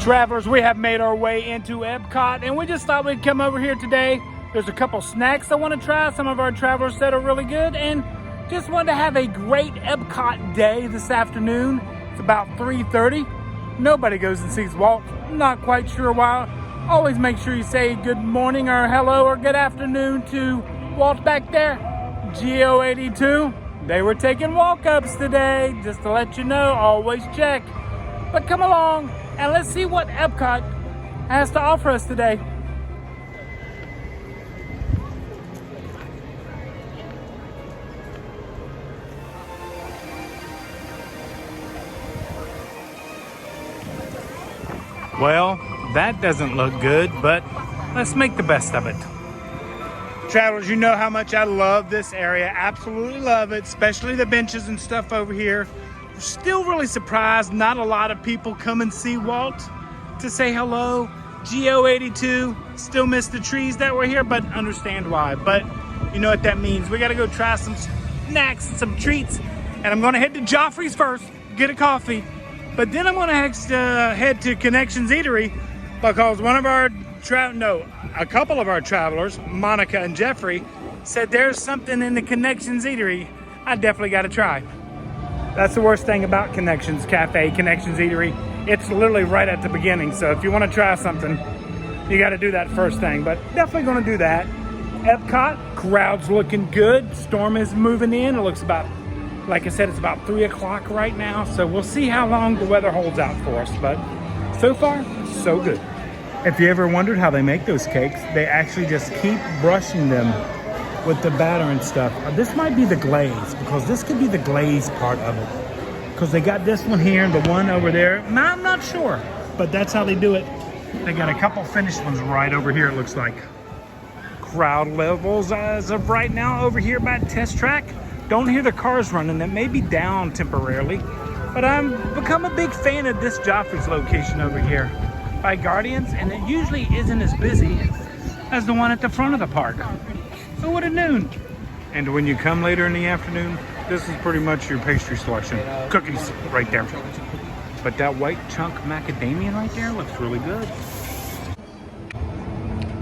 Travelers, we have made our way into EPCOT, and we just thought we'd come over here today. There's a couple snacks I want to try. Some of our travelers said are really good, and just wanted to have a great EPCOT day this afternoon. It's about 3:30. Nobody goes and sees Walt. Not quite sure why. Always make sure you say good morning or hello or good afternoon to Walt back there. GO82. They were taking walk-ups today, just to let you know. Always check. But come along and let's see what EPCOT has to offer us today. Well, that doesn't look good, but let's make the best of it. Travelers, you know how much I love this area. Absolutely love it, especially the benches and stuff over here. We're still really surprised not a lot of people come and see Walt to say hello. GO82, still miss the trees that were here, but understand why. But you know what that means. We gotta go try some snacks and some treats. And I'm gonna head to Joffrey's first, get a coffee. But then I'm gonna head to Connections Eatery because a couple of our travelers, Monica and Jeffrey, said there's something in the Connections Eatery I definitely gotta try. That's the worst thing about Connections Cafe, Connections Eatery. It's literally right at the beginning. So if you wanna try something, you gotta do that first thing, but definitely gonna do that. EPCOT, crowd's looking good. Storm is moving in. It looks about, like I said, it's about 3 o'clock right now. So we'll see how long the weather holds out for us, but so far, so good. If you ever wondered how they make those cakes, they actually just keep brushing them with the batter and stuff. This might be the glaze, because this could be the glaze part of it. Because they got this one here and the one over there. I'm not sure, but that's how they do it. They got a couple finished ones right over here, it looks like. Crowd levels as of right now over here by Test Track. Don't hear the cars running. That may be down temporarily, but I'm become a big fan of this Joffrey's location over here by Guardians, and it usually isn't as busy as the one at the front of the park. So what a noon. And when you come later in the afternoon, this is pretty much your pastry selection. Cookies right there. But that white chunk macadamia right there looks really good.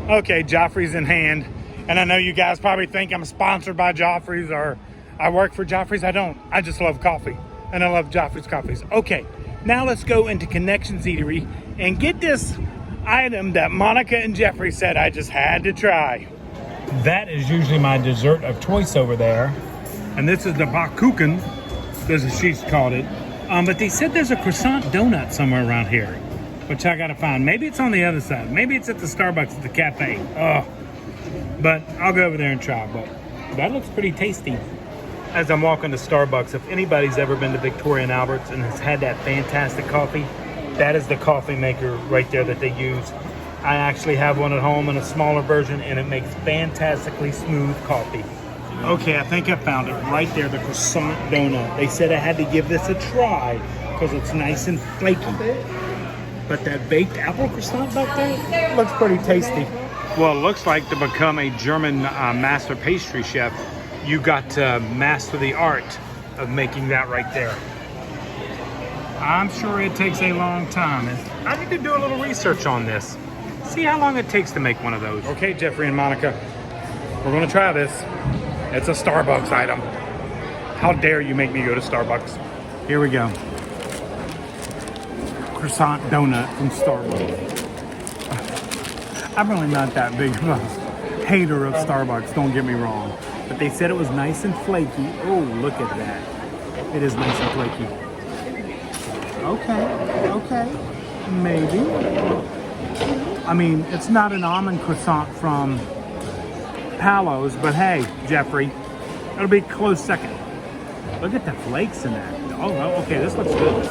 Okay, Joffrey's in hand. And I know you guys probably think I'm sponsored by Joffrey's or I work for Joffrey's. I don't. I just love coffee. And I love Joffrey's coffees. Okay, now let's go into Connections Eatery and get this item that Monica and Jeffrey said I just had to try. That is usually my dessert of choice over there. And this is the Bakuchen, as she's called it. But they said there's a croissant donut somewhere around here, which I gotta find. Maybe it's on the other side. Maybe it's at the Starbucks at the cafe. But I'll go over there and try. But that looks pretty tasty. As I'm walking to Starbucks, if anybody's ever been to Victoria and Albert's and has had that fantastic coffee, that is the coffee maker right there that they use. I actually have one at home in a smaller version, and it makes fantastically smooth coffee. Okay, I think I found it right there, the croissant donut. They said I had to give this a try because it's nice and flaky. But that baked apple croissant back there looks pretty tasty. Well, it looks like to become a German master pastry chef, you got to master the art of making that right there. I'm sure it takes a long time. I need to do a little research on this. See how long it takes to make one of those. Okay, Jeffrey and Monica, we're gonna try this. It's a Starbucks item. How dare you make me go to Starbucks? Here we go. Croissant donut from Starbucks. I'm really not that big of a hater of Starbucks, don't get me wrong. But they said it was nice and flaky. Oh, look at that. It is nice and flaky. Okay, maybe. I mean, it's not an almond croissant from Palos, but hey, Jeffrey, it'll be a close second. Look at the flakes in that. Oh, well, okay, this looks good.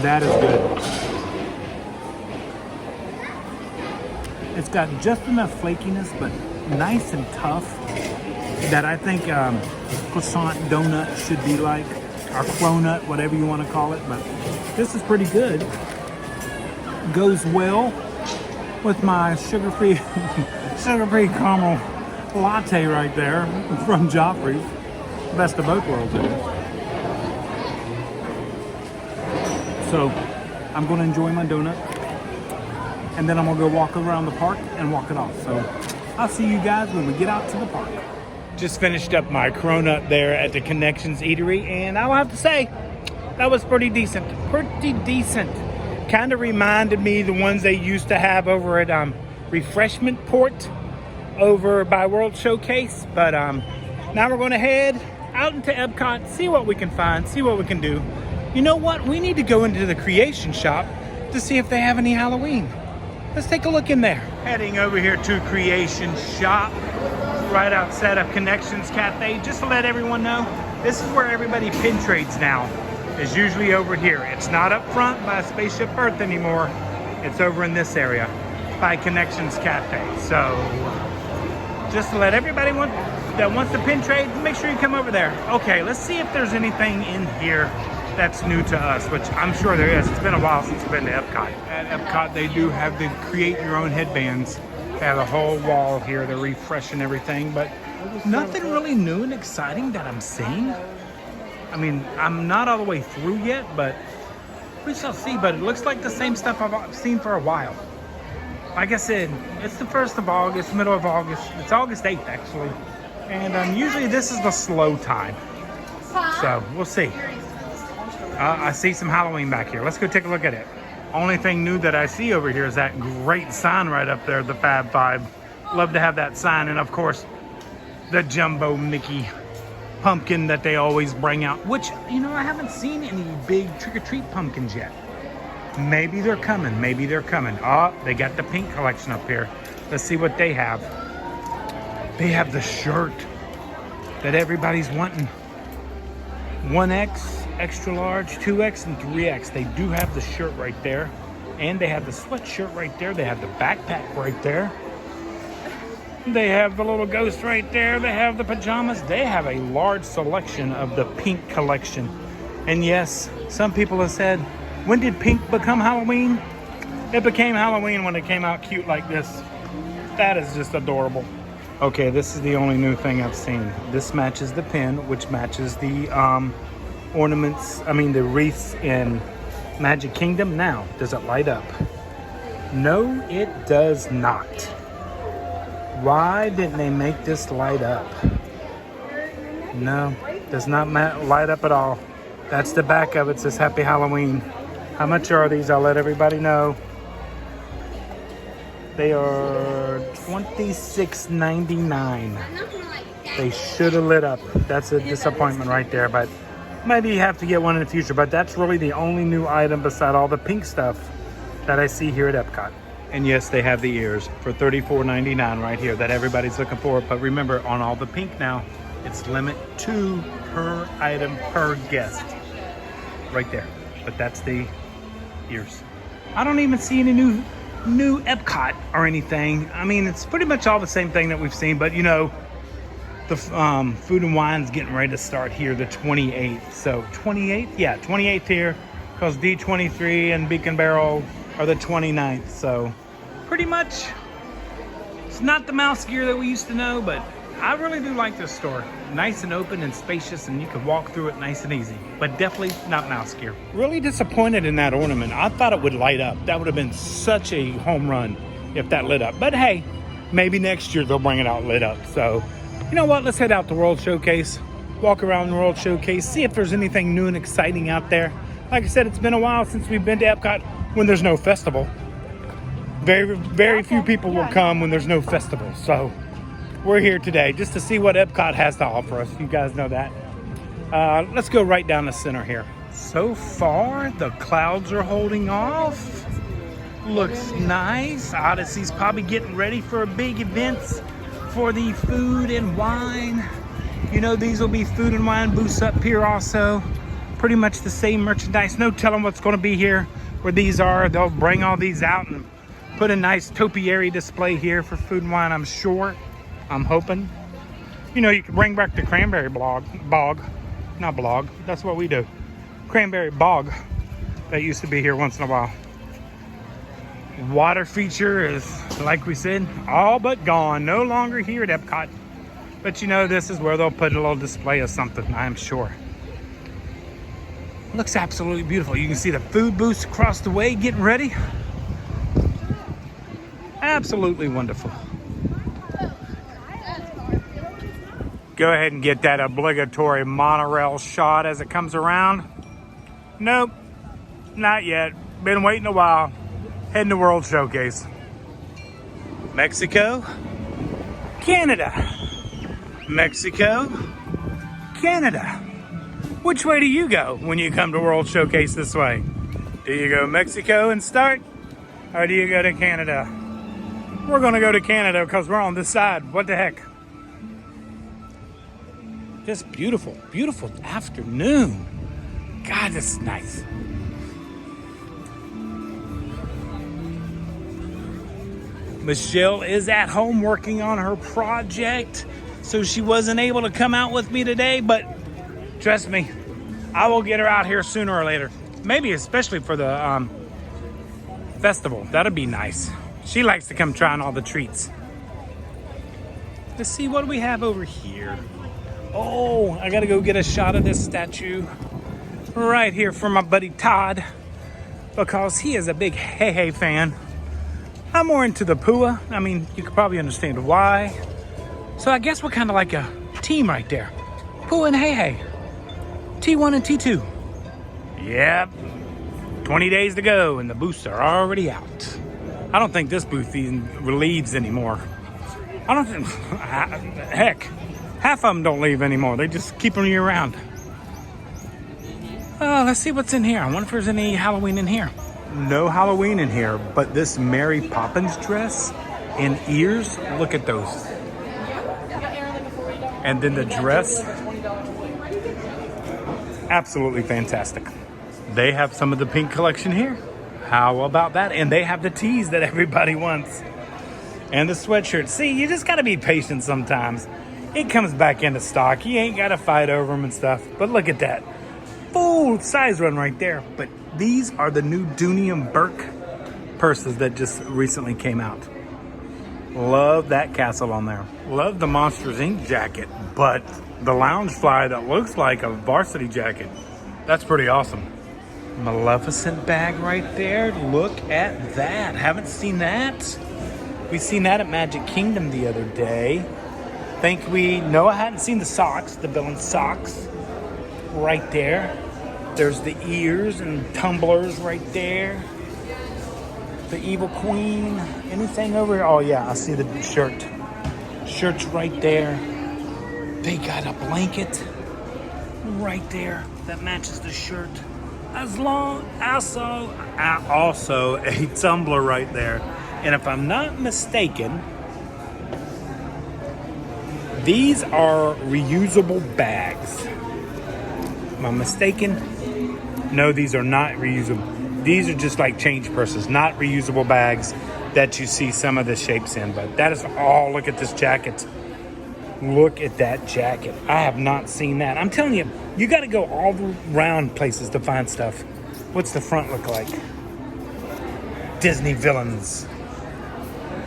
That is good. It's got just enough flakiness, but nice and tough that I think croissant donut should be like, or cronut, whatever you want to call it. But this is pretty good. Goes well with my sugar-free caramel latte right there from Joffrey's. Best of both worlds. So I'm going to enjoy my donut, and then I'm going to go walk around the park and walk it off. So I'll see you guys when we get out to the park. Just finished up my Cronut there at the Connections Eatery, and I'll have to say, that was pretty decent. Pretty decent. Kind of reminded me the ones they used to have over at Refreshment Port over by World Showcase. But now we're going to head out into EPCOT, see what we can find, see what we can do. You know what? We need to go into the Creation Shop to see if they have any Halloween. Let's take a look in there. Heading over here to Creation Shop, right outside of Connections Cafe. Just to let everyone know, this is where everybody pin trades now. Is usually over here. It's not up front by Spaceship Earth anymore. It's over in this area by Connections Cafe. So just to let everybody that wants to pin trade, make sure you come over there. Okay, let's see if there's anything in here that's new to us, which I'm sure there is. It's been a while since we've been to EPCOT. At EPCOT, they do have the create your own headbands. They have a whole wall here. They're refreshing everything, but nothing really new and exciting that I'm seeing. I mean, I'm not all the way through yet, but we shall see. But it looks like the same stuff I've seen for a while. Like I said, it's the 1st of August, middle of August. It's August 8th, actually. And usually this is the slow time. So we'll see. I see some Halloween back here. Let's go take a look at it. Only thing new that I see over here is that great sign right up there, the Fab Five. Love to have that sign. And of course, the Jumbo Mickey pumpkin that they always bring out, which, you know, I haven't seen any big trick-or-treat pumpkins yet. Maybe they're coming. Maybe they're coming. Oh, they got the pink collection up here. Let's see what they have. They have the shirt that everybody's wanting. 1X, extra large, 2X, and 3X. They do have the shirt right there. And they have the sweatshirt right there. They have the backpack right there. They have the little ghost right there. They have the pajamas. They have a large selection of the pink collection. And yes, some people have said, when did pink become Halloween? It became Halloween when it came out cute like this. That is just adorable. Okay, this is the only new thing I've seen. This matches the pin, which matches the ornaments, the wreaths in Magic Kingdom. Now, does it light up? No, it does not. Why didn't they make this light up? No, does not light up at all. That's the back of it. It says Happy Halloween. How much are these? I'll let everybody know. They are $26.99. They should have lit up. That's a disappointment right there, but maybe you have to get one in the future. But that's really the only new item beside all the pink stuff that I see here at EPCOT. And yes, they have the ears for $34.99 right here that everybody's looking for. But remember, on all the pink now, it's limit 2 per item per guest. Right there. But that's the ears. I don't even see any new EPCOT or anything. I mean, it's pretty much all the same thing that we've seen. But, you know, the Food and Wine's getting ready to start here the 28th. So 28th? Yeah, 28th here. Because D23 and Beacon Barrel are the 29th. So pretty much it's not the mouse gear that we used to know, but I really do like this store. Nice and open and spacious, and you can walk through it nice and easy, but definitely not mouse gear. Really disappointed in that ornament. I thought it would light up. That would have been such a home run if that lit up. But hey, maybe next year they'll bring it out lit up. So you know what? Let's head out to World Showcase, walk around the World Showcase, see if there's anything new and exciting out there. Like I said, it's been a while since we've been to EPCOT when there's no festival. Very few people will come when there's no festival. So we're here today just to see what EPCOT has to offer us. You guys know that. Let's go right down the center here. So far, the clouds are holding off. Looks nice. Odyssey's probably getting ready for a big events for the Food and Wine. You know, these will be Food and Wine booths up here also. Pretty much the same merchandise. No telling what's going to be here where these are. They'll bring all these out and put a nice topiary display here for Food and Wine, I'm sure. I'm hoping. You know, you can bring back the cranberry bog. Not blog. That's what we do. Cranberry bog. That used to be here once in a while. Water feature is, like we said, all but gone. No longer here at EPCOT. But you know, this is where they'll put a little display of something, I am sure. Looks absolutely beautiful. You can see the food booths across the way getting ready. Absolutely wonderful. Go ahead and get that obligatory monorail shot as it comes around. Nope, not yet. Been waiting a while. Heading to World Showcase. Mexico, Canada. Mexico, Canada. Which way do you go when you come to World Showcase this way? Do you go Mexico and start? Or do you go to Canada? We're gonna go to Canada because we're on this side. What the heck? Just beautiful, beautiful afternoon. God, this is nice. Michelle is at home working on her project, so she wasn't able to come out with me today, but trust me, I will get her out here sooner or later. Maybe especially for the festival. That'd be nice. She likes to come trying all the treats. Let's see what we have over here. Oh, I gotta go get a shot of this statue right here for my buddy Todd, because he is a big Hey Hey fan. I'm more into the Pua. I mean, you could probably understand why. So I guess we're kind of like a team right there. Pua and Hey Hey. T1 and T2. Yep. 20 days to go and the booths are already out. I don't think this booth even leaves anymore. I don't think, heck, half of them don't leave anymore. They just keep them year round. Let's see what's in here. I wonder if there's any Halloween in here. No Halloween in here, but this Mary Poppins dress and ears, look at those. And then the dress, absolutely fantastic. They have some of the pink collection here. How about that? And they have the tees that everybody wants. And the sweatshirt. See, you just gotta be patient sometimes. It comes back into stock. You ain't gotta fight over them and stuff. But look at that. Full size run right there. But these are the new Dooney and Burke purses that just recently came out. Love that castle on there. Love the Monsters Inc. jacket, but the Loungefly that looks like a varsity jacket. That's pretty awesome. Maleficent bag right there. Look at that. Haven't seen that. We seen that at Magic Kingdom the other day. No, I hadn't seen the socks, the villain socks right there. There's the ears and tumblers right there. The Evil Queen. Anything over here? Oh yeah, I see the shirt. Shirt's right there. They got a blanket right there that matches the shirt. Also a tumbler right there. And if I'm not mistaken, these are reusable bags. Am I mistaken? No, these are not reusable. These are just like change purses, not reusable bags that you see some of the shapes in. But that is all. Look at this jacket. Look at that jacket. I have not seen that. I'm telling you, you got to go all around places to find stuff. What's the front look like? Disney villains.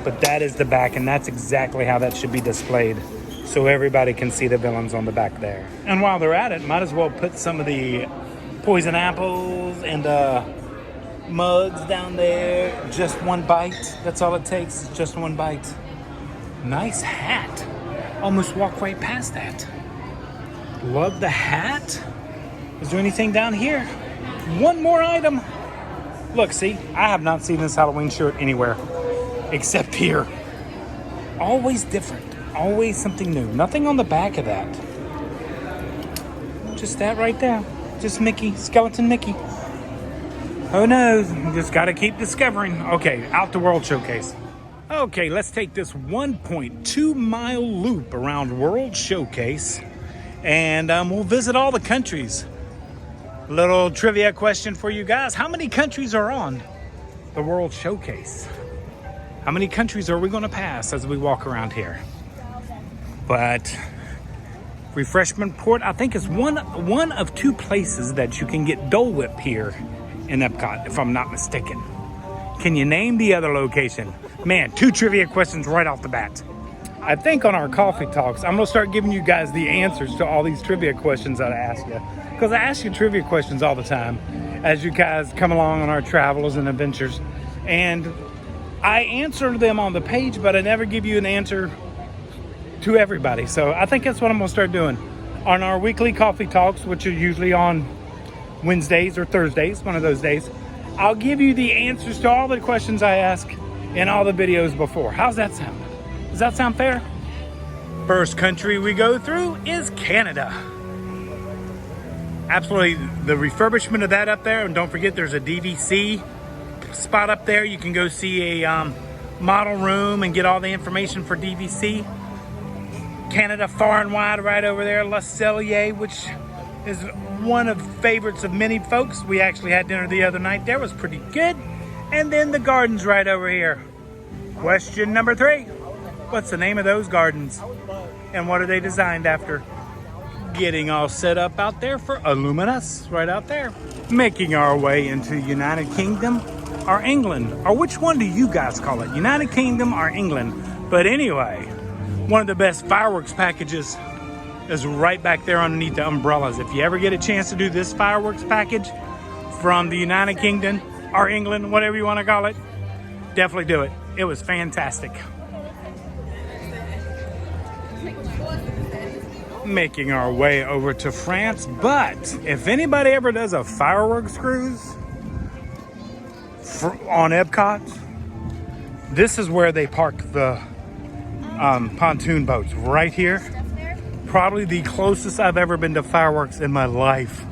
But that is the back, and that's exactly how that should be displayed, so everybody can see the villains on the back there. And while they're at it, might as well put some of the poison apples and mugs down there. Just one bite. That's all it takes, is just one bite. Nice hat. Almost walked right past that. Love the hat. Is there anything down here? One more item. Look, see, I have not seen this Halloween shirt anywhere except here. Always different. Always something new. Nothing on the back of that. Just that right there. Just Mickey. Skeleton Mickey. Who knows? Just got to keep discovering. Okay, out to World Showcase. Okay, let's take this 1.2 mile loop around World Showcase. And we'll visit all the countries. Little trivia question for you guys. How many countries are on the World Showcase? How many countries are we going to pass as we walk around here? But Refreshment Port, I think, is one of two places that you can get Dole Whip here in EPCOT, if I'm not mistaken. Can you name the other location? Man, 2 trivia questions right off the bat. I think on our coffee talks, I'm gonna start giving you guys the answers to all these trivia questions that I ask you. Because I ask you trivia questions all the time as you guys come along on our travels and adventures. And I answer them on the page, but I never give you an answer to everybody. So I think that's what I'm gonna start doing. On our weekly coffee talks, which are usually on Wednesdays or Thursdays, one of those days, I'll give you the answers to all the questions I ask in all the videos before. How's that sound? Does that sound fair? First country we go through is Canada. Absolutely, the refurbishment of that up there, and don't forget there's a DVC spot up there. You can go see a model room and get all the information for DVC. Canada far and wide right over there, Le Cellier, which is one of the favorites of many folks. We actually had dinner the other night there, was pretty good. And then the gardens right over here. Question number 3. What's the name of those gardens? And what are they designed after? Getting all set up out there for Illuminous, right out there. Making our way into United Kingdom or England, or which one do you guys call it? United Kingdom or England? But anyway, one of the best fireworks packages is right back there underneath the umbrellas. If you ever get a chance to do this fireworks package from the United Kingdom or England, whatever you want to call it, definitely do it. It was fantastic. Making our way over to France, but if anybody ever does a fireworks cruise on EPCOT, this is where they park the pontoon boats, right here. Probably the closest I've ever been to fireworks in my life.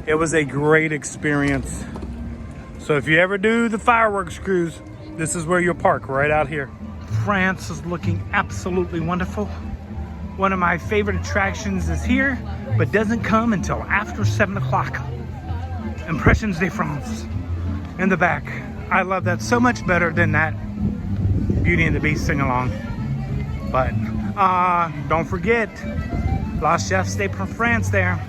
It was a great experience. So if you ever do the fireworks cruise, this is where you'll park, right out here. France is looking absolutely wonderful. One of my favorite attractions is here, but doesn't come until after 7 o'clock. Impressions de France in the back. I love that so much better than that Beauty and the Beast sing-along. But don't forget, La Chefs de France there.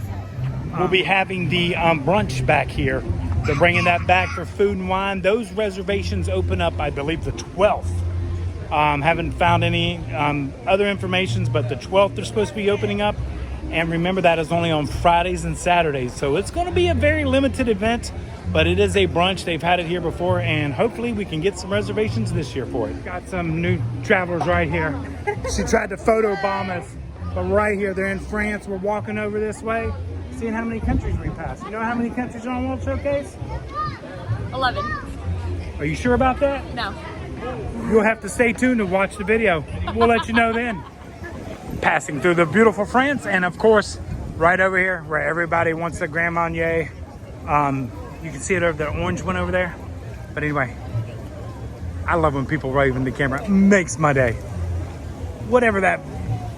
We'll be having the brunch back here. They're bringing that back for food and wine. Those reservations open up, I believe, the 12th. Haven't found any other informations, but the 12th they're supposed to be opening up. And remember, that is only on Fridays and Saturdays. So it's going to be a very limited event, but it is a brunch. They've had it here before, and hopefully we can get some reservations this year for it. Got some new travelers right here. She tried to photobomb us, but right here, they're in France. We're walking over this way, seeing how many countries we pass. You know how many countries are on World Showcase? 11. Are you sure about that? No. You'll have to stay tuned to watch the video. We'll let you know then. Passing through the beautiful France, and of course, right over here where everybody wants the Grand Marnier. You can see it over there, orange one over there. But anyway, I love when people wave in the camera. It makes my day. Whatever that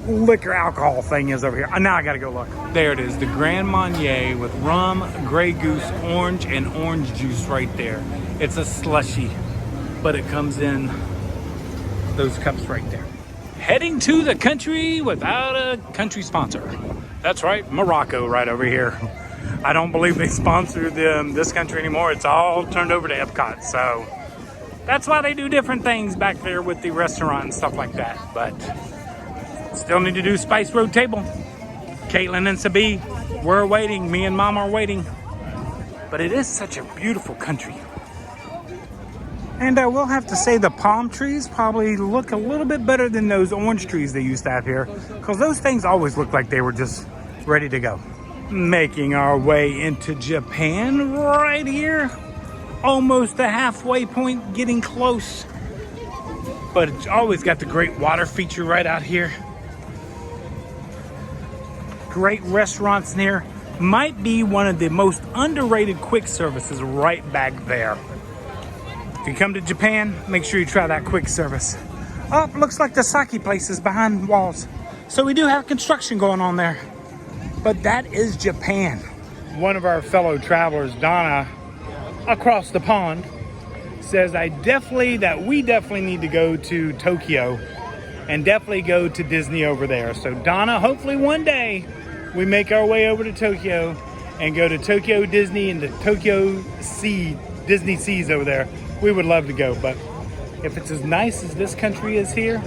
liquor alcohol thing is over here. Now I gotta go look. There it is, the Grand Marnier with rum, Grey Goose, orange, and orange juice right there. It's a slushy, but it comes in those cups right there. Heading to the country without a country sponsor. That's right, Morocco right over here. I don't believe they sponsor this country anymore. It's all turned over to EPCOT. So that's why they do different things back there with the restaurant and stuff like that. But still need to do Spice Road Table. Caitlin and Sabi, we're waiting. Me and Mom are waiting. But it is such a beautiful country. And I will have to say the palm trees probably look a little bit better than those orange trees they used to have here, because those things always looked like they were just ready to go. Making our way into Japan right here. Almost the halfway point, getting close. But it's always got the great water feature right out here. Great restaurants near. Might be one of the most underrated quick services right back there. If you come to Japan, make sure you try that quick service. Oh, looks like the sake place is behind walls. So we do have construction going on there. But that is Japan. One of our fellow travelers, Donna, across the pond, says we definitely need to go to Tokyo and definitely go to Disney over there. So Donna, hopefully one day we make our way over to Tokyo and go to Tokyo Disney and the Tokyo Disney Seas over there. We would love to go, but if it's as nice as this country is here,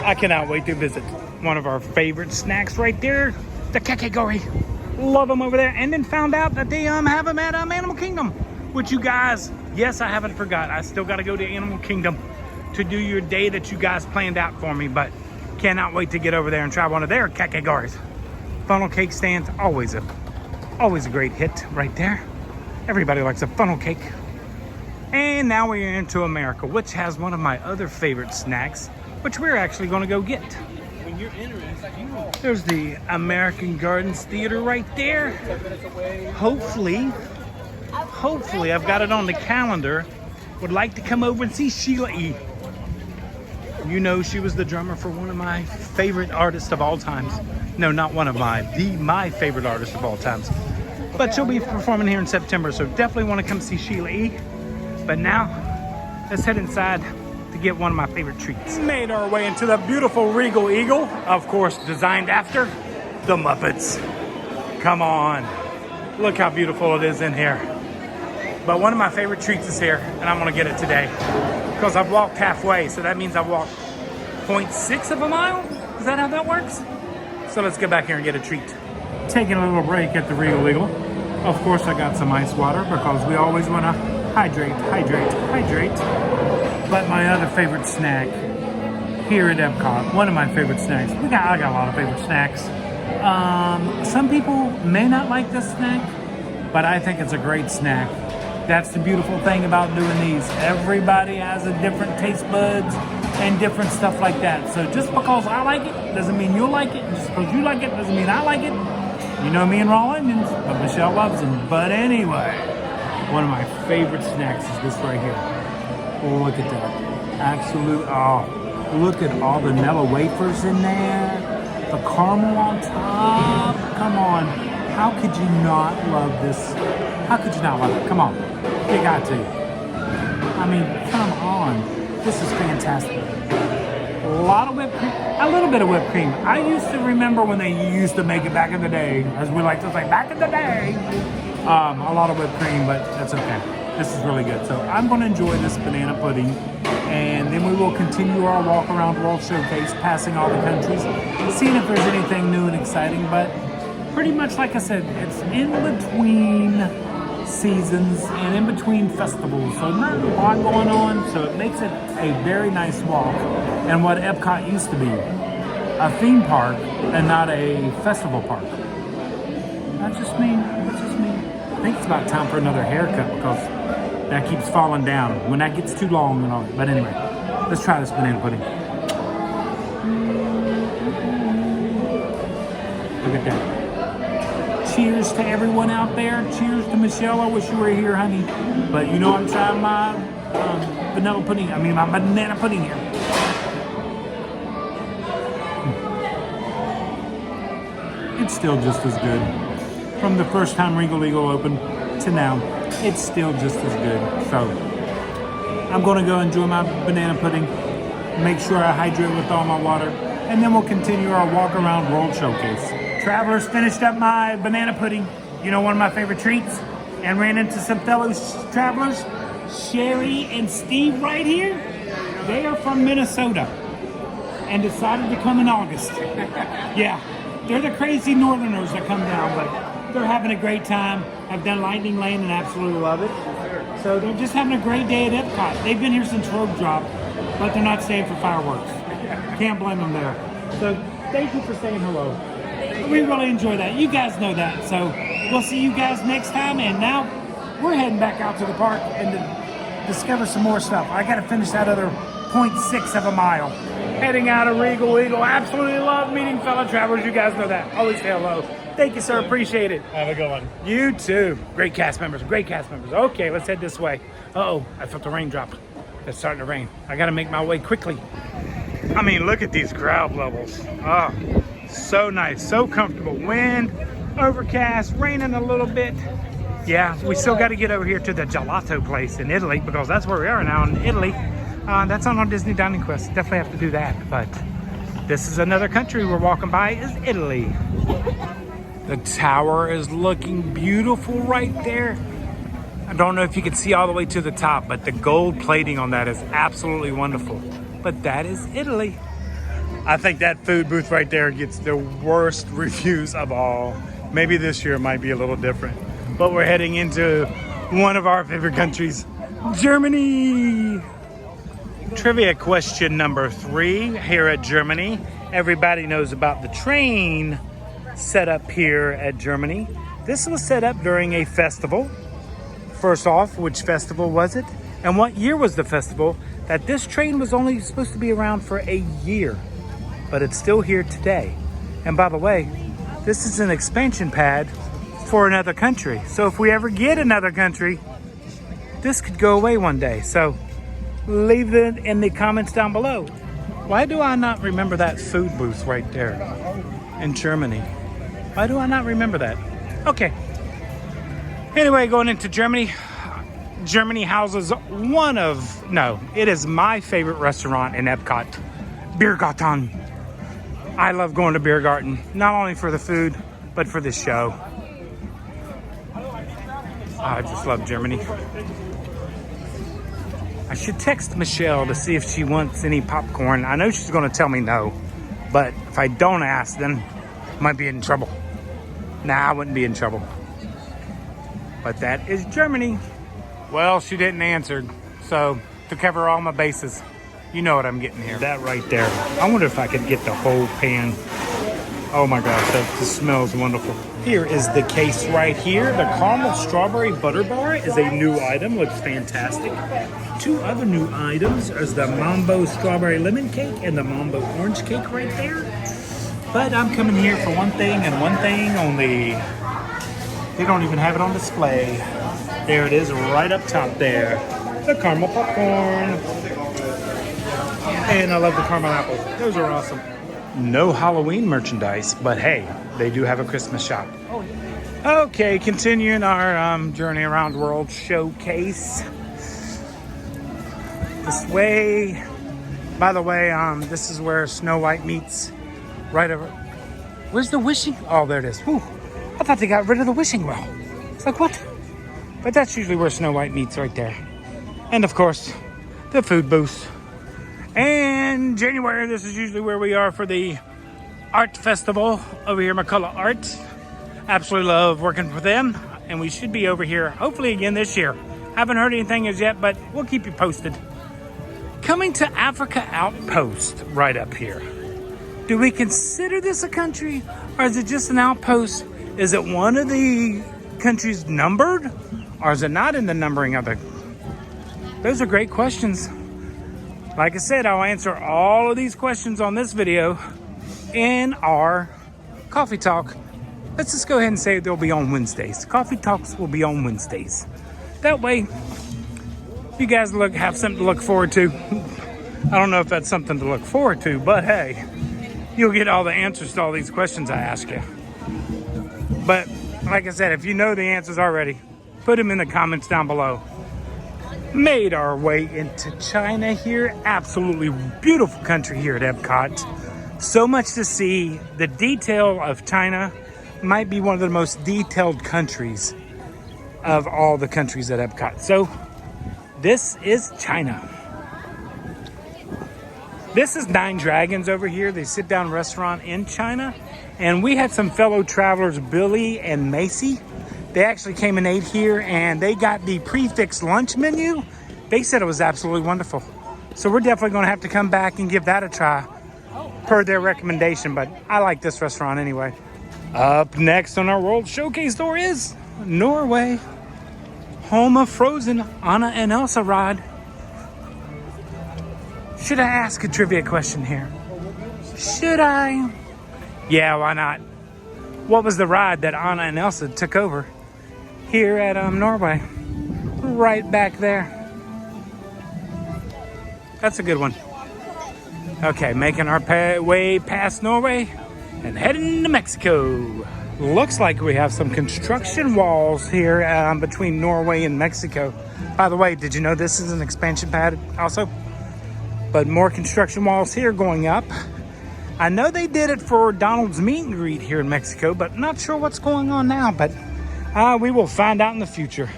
I cannot wait to visit. One of our favorite snacks right there, the Kakegori. Love them over there. And then found out that they have them at Animal Kingdom, which you guys, yes, I haven't forgot. I still got to go to Animal Kingdom to do your day that you guys planned out for me, but cannot wait to get over there and try one of their Kakegoris. Funnel cake stands, always a great hit right there. Everybody likes a funnel cake. And now we're into America, which has one of my other favorite snacks, which we're actually going to go get. When you're interested, There's the American Gardens Theater right there. Hopefully, I've got it on the calendar. Would like to come over and see Sheila E. You know, she was the drummer for one of my favorite artists of all times. No, not one of my favorite artist of all times. But she'll be performing here in September, so definitely want to come see Sheila E. But now, let's head inside to get one of my favorite treats. Made our way into the beautiful Regal Eagle, of course, designed after the Muppets. Come on, look how beautiful it is in here. But one of my favorite treats is here, and I'm gonna get it today because I've walked halfway, so that means I've walked 0.6 of a mile. Is that how that works? So let's get back here and get a treat. Taking a little break at the Regal Eagle. Of course, I got some ice water because we always want to hydrate. But my other favorite snack here at EPCOT, one of my favorite snacks. I got a lot of favorite snacks. Some people may not like this snack, but I think it's a great snack. That's the beautiful thing about doing these. Everybody has a different taste buds and different stuff like that. So just because I like it doesn't mean you'll like it. Just because you like it doesn't mean I like it. You know me and raw onions, but Michelle loves them. But anyway, one of my favorite snacks is this right here. Look at that. Absolute, oh, look at all the Nella wafers in there. The caramel on top. Come on. How could you not love this? How could you not love it? Come on. You got to. I mean, come on. This is fantastic. A lot of whipped cream, a little bit of whipped cream. I used to remember when they used to make it back in the day, as we like to say, back in the day. A lot of whipped cream, but that's okay. This is really good. So I'm going to enjoy this banana pudding, and then we will continue our walk around World Showcase, passing all the countries, seeing if there's anything new and exciting. But pretty much, like I said, it's in between seasons and in between festivals, so not a lot going on, so it makes it a very nice walk. And what EPCOT used to be, a theme park and not a festival park. That's just me. I think it's about time for another haircut because that keeps falling down when that gets too long and all. But anyway, let's try this banana pudding. Look at that. Cheers to everyone out there. Cheers to Michelle. I wish you were here, honey. But you know I'm trying my vanilla pudding. I mean my banana pudding here. It's still just as good. From the first time Regal Eagle opened to now, it's still just as good. So I'm going to go enjoy my banana pudding. Make sure I hydrate with all my water. And then we'll continue our walk around World Showcase. Travelers, finished up my banana pudding, you know, one of my favorite treats, and ran into some fellow travelers, Sherry and Steve right here. They are from Minnesota and decided to come in August. Yeah, they're the crazy northerners that come down, but they're having a great time. I've done Lightning Lane and absolutely love it. So they're just having a great day at EPCOT. They've been here since Rogue Drop, but they're not staying for fireworks. Can't blame them there. So thank you for saying hello. We really enjoy that. You guys know that. So we'll see you guys next time. And now we're heading back out to the park and to discover some more stuff. I got to finish that other 0.6 of a mile. Heading out of Regal Eagle. Absolutely love meeting fellow travelers. You guys know that. Always say hello. Thank you, sir. Appreciate it. have a good one. You too. Great cast members. Great cast members. Okay, let's head this way. Uh-oh, I felt the raindrop. It's starting to rain. I got to make my way quickly. I mean, look at these crowd levels. Oh, so nice, so comfortable. Wind, overcast, raining a little bit. Yeah, we still got to get over here to the gelato place in Italy because that's where we are now in Italy. That's on our Disney Dining Quest. Definitely have to do that. But this is another country we're walking by is Italy. The tower is looking beautiful right there. I don't know if you can see all the way to the top, but the gold plating on that is absolutely wonderful. But that is Italy. I think that food booth right there gets the worst reviews of all. Maybe this year might be a little different. But we're heading into one of our favorite countries, Germany. Trivia question number 3 here at Germany. Everybody knows about the train set up here at Germany. This was set up during a festival. First off, which festival was it? And what year was the festival? That this train was only supposed to be around for a year, but it's still here today. And by the way, this is an expansion pad for another country. So if we ever get another country, this could go away one day. So leave it in the comments down below. Why do I not remember that food booth right there in Germany? Why do I not remember that? Okay. Anyway, going into Germany. Germany houses it is my favorite restaurant in EPCOT, Biergarten. I love going to Biergarten, not only for the food, but for the show. I just love Germany. I should text Michelle to see if she wants any popcorn. I know she's going to tell me no, but if I don't ask, then I might be in trouble. Nah, I wouldn't be in trouble. But that is Germany. Well, she didn't answer, so to cover all my bases, you know what I'm getting here. That right there. I wonder if I could get the whole pan. Oh my gosh, that just smells wonderful. Here is the case right here. The caramel strawberry butter bar is a new item, looks fantastic. 2 other new items is the Mambo strawberry lemon cake and the Mambo orange cake right there. But I'm coming here for one thing and one thing only. They don't even have it on display. There it is right up top there. The caramel popcorn. And I love the caramel apples. Those are awesome. No Halloween merchandise, but hey, they do have a Christmas shop. Okay, continuing our journey around world showcase. This way. By the way, this is where Snow White meets right over. Where's the wishing? Oh, there it is. Whew. I thought they got rid of the wishing well. It's like, what? But that's usually where Snow White meets, right there. And of course, the food booth. And January, this is usually where we are for the art festival over here, McCullough Art. Absolutely love working for them. And we should be over here, hopefully again this year. Haven't heard anything as yet, but we'll keep you posted. Coming to Africa Outpost right up here. Do we consider this a country, or is it just an outpost? Is it one of the countries numbered, or is it not in the numbering of it? Those are great questions. Like I said, I'll answer all of these questions on this video in our coffee talk. Let's just go ahead and say they'll be on Wednesdays. Coffee talks will be on Wednesdays. That way, you guys have something to look forward to. I don't know if that's something to look forward to, but hey, you'll get all the answers to all these questions I ask you. But like I said, if you know the answers already, put them in the comments down below. Made our way into China here. Absolutely beautiful country here at EPCOT. So much to see. The detail of China might be one of the most detailed countries of all the countries at EPCOT. So this is China. This is Nine Dragons over here. They sit down restaurant in China. And we had some fellow travelers, Billy and Macy. They actually came and ate here, and they got the prefix lunch menu. They said it was absolutely wonderful. So we're definitely going to have to come back and give that a try per their recommendation. But I like this restaurant anyway. Up next on our World Showcase tour is Norway. Home of Frozen, Anna and Elsa ride. Should I ask a trivia question here? Should I? Yeah, why not? What was the ride that Anna and Elsa took over here at Norway? Right back there. That's a good one. Okay, making our way past Norway and heading to Mexico. Looks like we have some construction walls here between Norway and Mexico. By the way, did you know this is an expansion pad also? But more construction walls here going up. I know they did it for Donald's meet and greet here in Mexico, but not sure what's going on now. But we will find out in the future.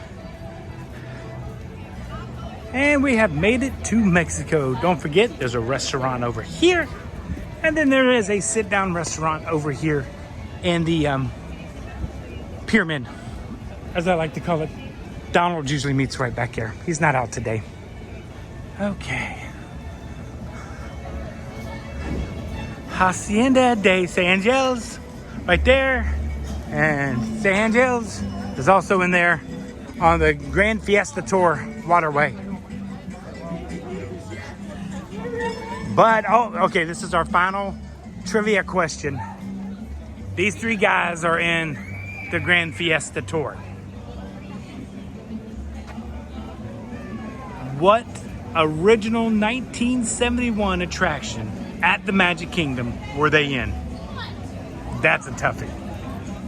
And we have made it to Mexico. Don't forget, there's a restaurant over here. And then there is a sit-down restaurant over here in the pyramid, as I like to call it. Donald usually meets right back here. He's not out today. Okay. Hacienda de San Angels, right there. And San Angels is also in there on the Grand Fiesta Tour waterway. But, oh, okay, this is our final trivia question. These three guys are in the Grand Fiesta Tour. What original 1971 attraction at the Magic Kingdom were they in? That's a toughie.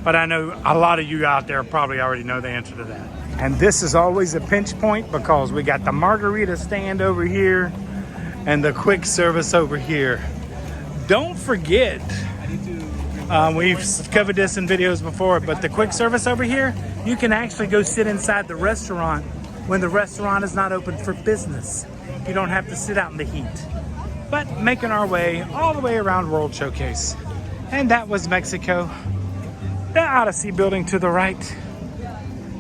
But I know a lot of you out there probably already know the answer to that. And this is always a pinch point because we got the margarita stand over here and the quick service over here. Don't forget, we've covered this in videos before, but the quick service over here, you can actually go sit inside the restaurant when the restaurant is not open for business. You don't have to sit out in the heat. But making our way all the way around World Showcase. And that was Mexico. The Odyssey building to the right.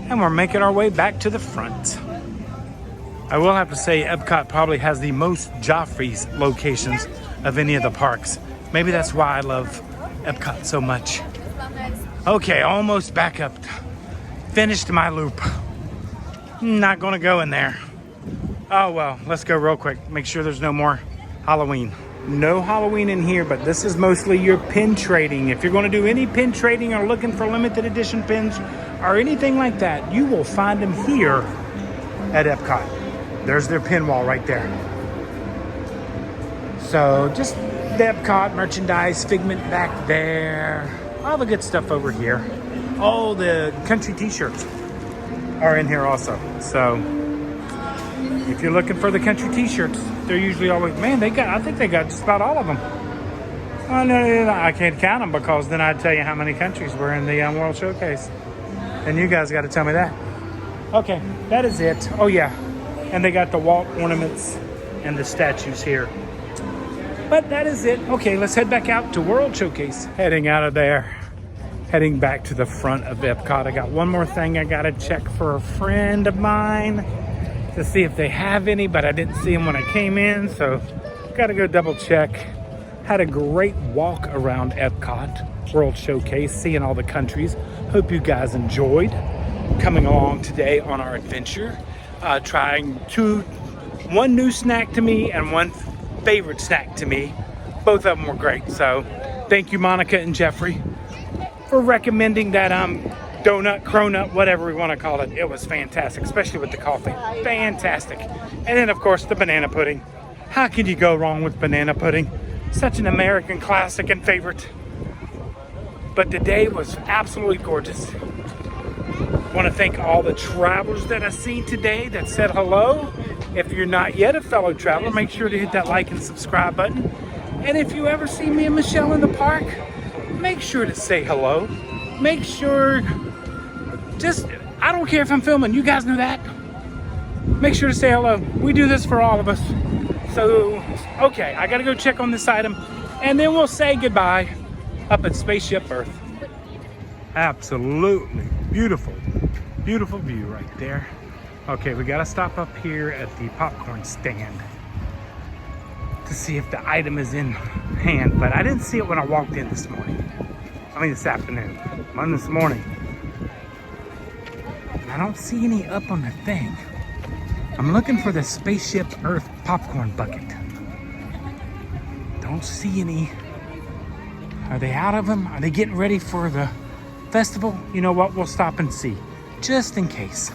And we're making our way back to the front. I will have to say EPCOT probably has the most Joffrey's locations of any of the parks. Maybe that's why I love EPCOT so much. Okay, almost back up. Finished my loop. Not gonna go in there. Oh well, let's go real quick. Make sure there's no more Halloween. No Halloween in here, but this is mostly your pin trading. If you're gonna do any pin trading or looking for limited edition pins or anything like that, you will find them here at EPCOT. There's their pin wall right there. So just the EPCOT merchandise, Figment back there. All the good stuff over here. All the country t-shirts are in here also. So if you're looking for the country t-shirts, they're usually always, man, I think they got just about all of them. Oh, no, I can't count them because then I'd tell you how many countries were in the World Showcase. And you guys got to tell me that. Okay, that is it. Oh yeah. And they got the wall ornaments and the statues here. But that is it. Okay, let's head back out to World Showcase. Heading out of there. Heading back to the front of EPCOT. I got one more thing I got to check for a friend of mine to see if they have any, but I didn't see them when I came in, so got to go double check. Had a great walk around EPCOT World Showcase, seeing all the countries. Hope you guys enjoyed coming along today on our adventure. Trying one new snack to me and one favorite snack to me. Both of them were great. So thank you, Monica and Jeffrey, for recommending that donut, cronut, whatever we want to call it. It was fantastic, especially with the coffee. Fantastic. And then of course the banana pudding. How can you go wrong with banana pudding? Such an American classic and favorite. But the day was absolutely gorgeous. I want to thank all the travelers that I've seen today that said hello. If you're not yet a fellow traveler, make sure to hit that like and subscribe button. And if you ever see me and Michelle in the park, make sure to say hello. Make sure, I don't care if I'm filming, you guys know that. Make sure to say hello. We do this for all of us. So, okay, I gotta go check on this item and then we'll say goodbye up at Spaceship Earth. Absolutely beautiful, beautiful view right there. Okay, we gotta stop up here at the popcorn stand to see if the item is in hand, but I didn't see it when I walked in this morning. I mean this afternoon, one this morning. I don't see any up on the thing. I'm looking for the Spaceship Earth popcorn bucket. Don't see any. Are they out of them? Are they getting ready for the festival? You know what, we'll stop and see, just in case.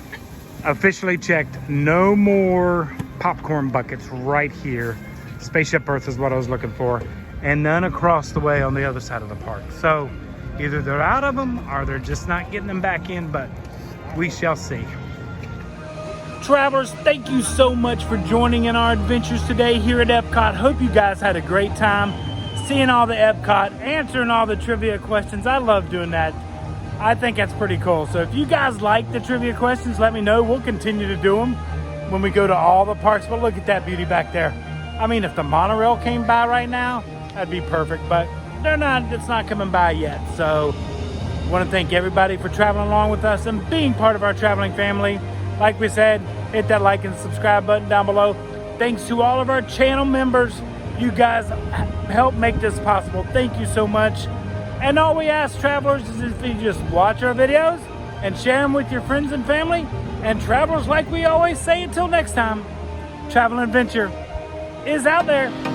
Officially checked, no more popcorn buckets right here. Spaceship Earth is what I was looking for, and none across the way on the other side of the park. So either they're out of them or they're just not getting them back in, but we shall see. Travelers, thank you so much for joining in our adventures today here at EPCOT. Hope you guys had a great time seeing all the EPCOT, answering all the trivia questions. I love doing that. I think that's pretty cool. So if you guys like the trivia questions, let me know. We'll continue to do them when we go to all the parks. But look at that beauty back there. I mean, if the monorail came by right now, that'd be perfect, but they're not, it's not coming by yet. So I want to thank everybody for traveling along with us and being part of our traveling family. Like we said, hit that like and subscribe button down below. Thanks to all of our channel members. You guys help make this possible. Thank you so much. And all we ask travelers is if you just watch our videos and share them with your friends and family. And travelers, like we always say, until next time, travel adventure is out there.